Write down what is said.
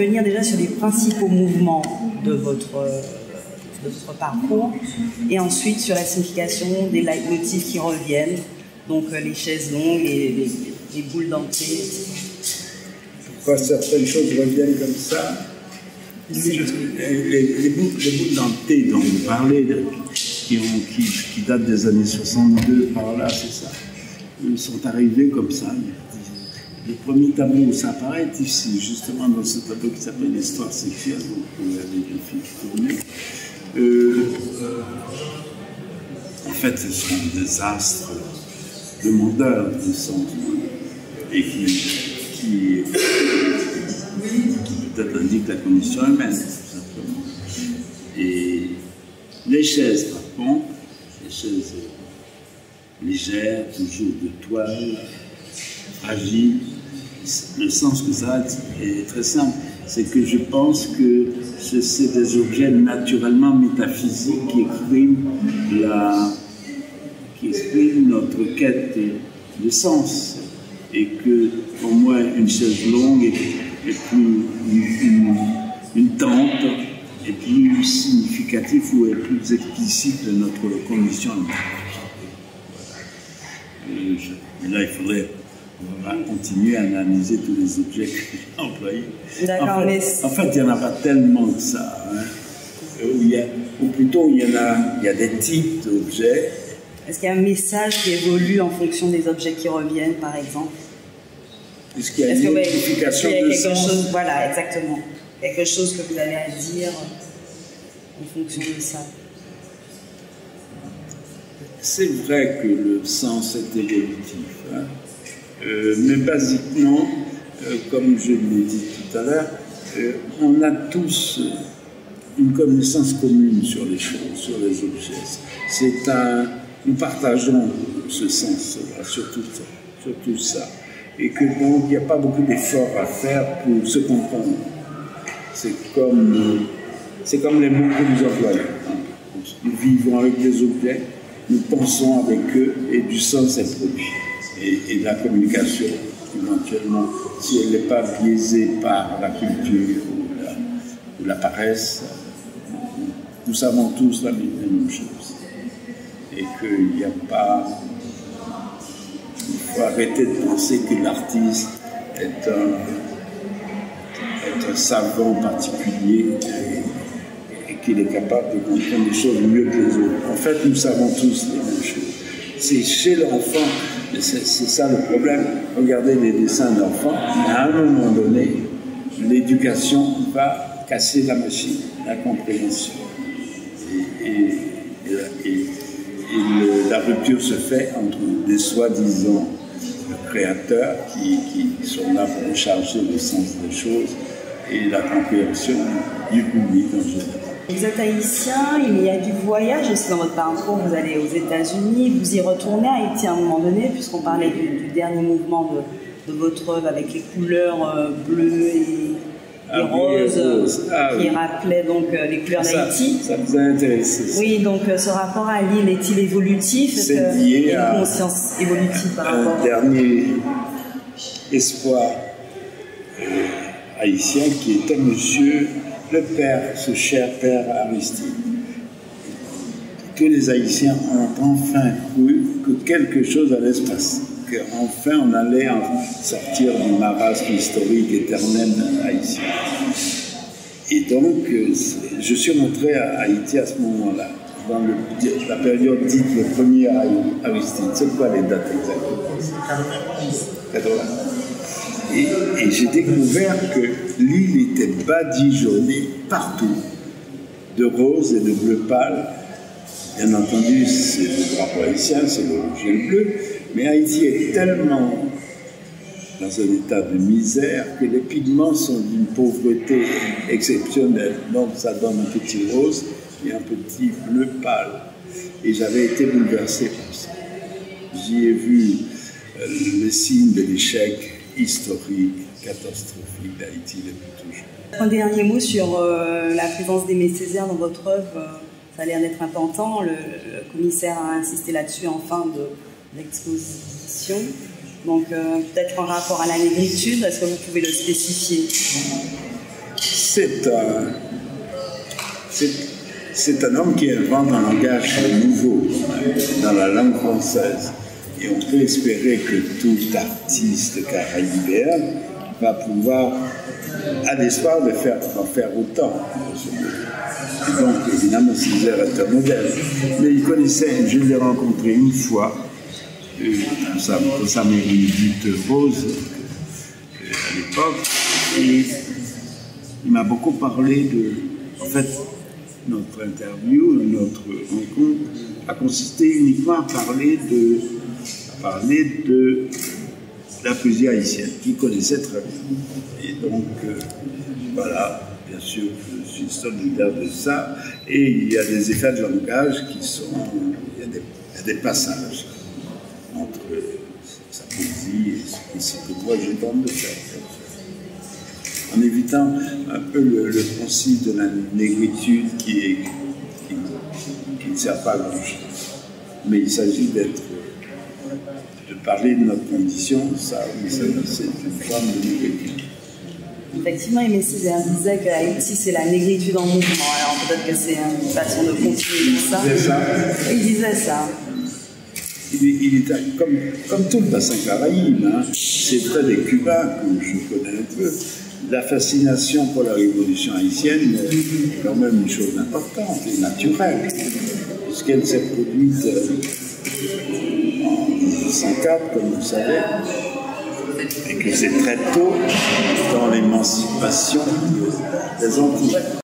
revenir déjà sur les principaux mouvements de votre parcours, et ensuite sur la signification des leitmotifs qui reviennent, donc les chaises longues et les boules dentées. Pourquoi certaines choses reviennent comme ça? Les boules dentées dont vous parlez, qui datent des années 62, par là, c'est ça, ils sont arrivés comme ça. Le premier tableau où ça apparaît est ici, justement dans ce tableau qui s'appelle l'histoire sexuelle, donc vous avez des filles qui tournent. En fait, ce sont des astres demandeurs de sang et qui peut-être indiquent la condition humaine, tout simplement. Et les chaises, par contre, les chaises légères, toujours de toile, fragiles, le sens que ça a est très simple. C'est que je pense que c'est des objets naturellement métaphysiques qui expriment notre quête de sens. Et que, pour moi, une chaise longue est plus une tente est plus significative ou est plus explicite de notre condition. Mais là, il faudrait continuer à analyser tous les objets que j'ai employés. D'accord, en fait, il n'y en a pas tellement que ça. Hein. Ou plutôt, il y a des types d'objets. Est-ce qu'il y a un message qui évolue en fonction des objets qui reviennent, par exemple? Est-ce qu'il y a une modification de sens? Voilà, exactement. Quelque chose que vous avez à dire en fonction de ça. C'est vrai que le sens est évolutif. Hein. Mais basiquement, comme je l'ai dit tout à l'heure, on a tous une connaissance commune sur les choses, sur les objets. Nous partageons ce sens-là, surtout ça. Et que donc, il n'y a pas beaucoup d'efforts à faire pour se comprendre. C'est comme les mots que nous employons. Nous vivons avec des objets, nous pensons avec eux, et du sens est produit. Et la communication, éventuellement, si elle n'est pas biaisée par la culture ou la paresse, nous savons tous la même chose. Et qu'il n'y a pas... Il faut arrêter de penser que l'artiste est un savant particulier et qu'il est capable de comprendre les choses mieux que les autres. En fait, nous savons tous les mêmes choses. C'est chez l'enfant, c'est ça le problème. Regardez les dessins d'enfants, à un moment donné, l'éducation va casser la machine, la compréhension. La rupture se fait entre des soi-disant créateurs qui sont là pour recharger le sens des choses et la compréhension du public en général. Vous êtes haïtien, il y a du voyage aussi dans votre parcours, vous allez aux États-Unis, vous y retournez à Haïti à un moment donné, puisqu'on parlait du dernier mouvement de votre œuvre avec les couleurs bleues et roses qui rappelaient donc les couleurs d'Haïti. Ça vous a intéressé. Oui, donc ce rapport à l'île est-il évolutif? C'est lié à une conscience évolutive par rapport un dernier espoir haïtien qui était monsieur le père, ce cher père Aristide. Tous les Haïtiens ont enfin cru que quelque chose allait se passer, qu'enfin on allait en sortir du marasme historique éternel haïtien. Et donc, je suis rentré à Haïti à ce moment-là, dans la période dite le premier Aristide. C'est quoi les dates exactement? 80. Et j'ai découvert que l'île était badigeonnée partout de rose et de bleu pâle. Bien entendu, c'est le drapeau haïtien, c'est le rouge et le bleu, mais Haïti est tellement dans un état de misère que les pigments sont d'une pauvreté exceptionnelle. Donc ça donne un petit rose et un petit bleu pâle. Et j'avais été bouleversé par ça. J'y ai vu le signe de l'échec historique, catastrophique d'Haïti depuis toujours. Un dernier mot sur la présence d'Aimé Césaire dans votre œuvre. Ça a l'air d'être important. Le commissaire a insisté là-dessus en fin de l'exposition. Donc peut-être en rapport à la négritude, est-ce que vous pouvez le spécifier? c'est un homme qui invente un langage nouveau dans la langue française. Et on peut espérer que tout artiste caraïbéen va pouvoir, à l'espoir d'en faire autant. Et donc, évidemment, Césaire est un modèle. Mais il connaissait, je l'ai rencontré une fois, dans sa mairie dite Rose, à l'époque, et il m'a beaucoup parlé de... En fait, notre interview, notre rencontre a consisté uniquement à parler de la poésie haïtienne, qu'il connaissait très bien. Et donc, voilà, bien sûr, je suis solidaire de ça. Et il y a des effets de langage qui sont... Il y a des passages entre sa poésie et ce que moi je tente de faire. En évitant un peu le principe de la négritude qui ne sert pas à grand-chose. Mais il s'agit de parler de notre condition, ça, c'est une forme de négritude. Effectivement, Aimé Césaire disait qu'Haïti, c'est la négritude en mouvement. Alors peut-être que c'est une façon de continuer tout ça. C'est ça. Il disait ça. Il est comme tout le bassin caraïbe, hein. C'est près des Cubains, que je connais un peu. La fascination pour la révolution haïtienne est quand même une chose importante et naturelle, puisqu'elle s'est produite en 1904, comme vous savez, et que c'est très tôt dans l'émancipation des Antilles.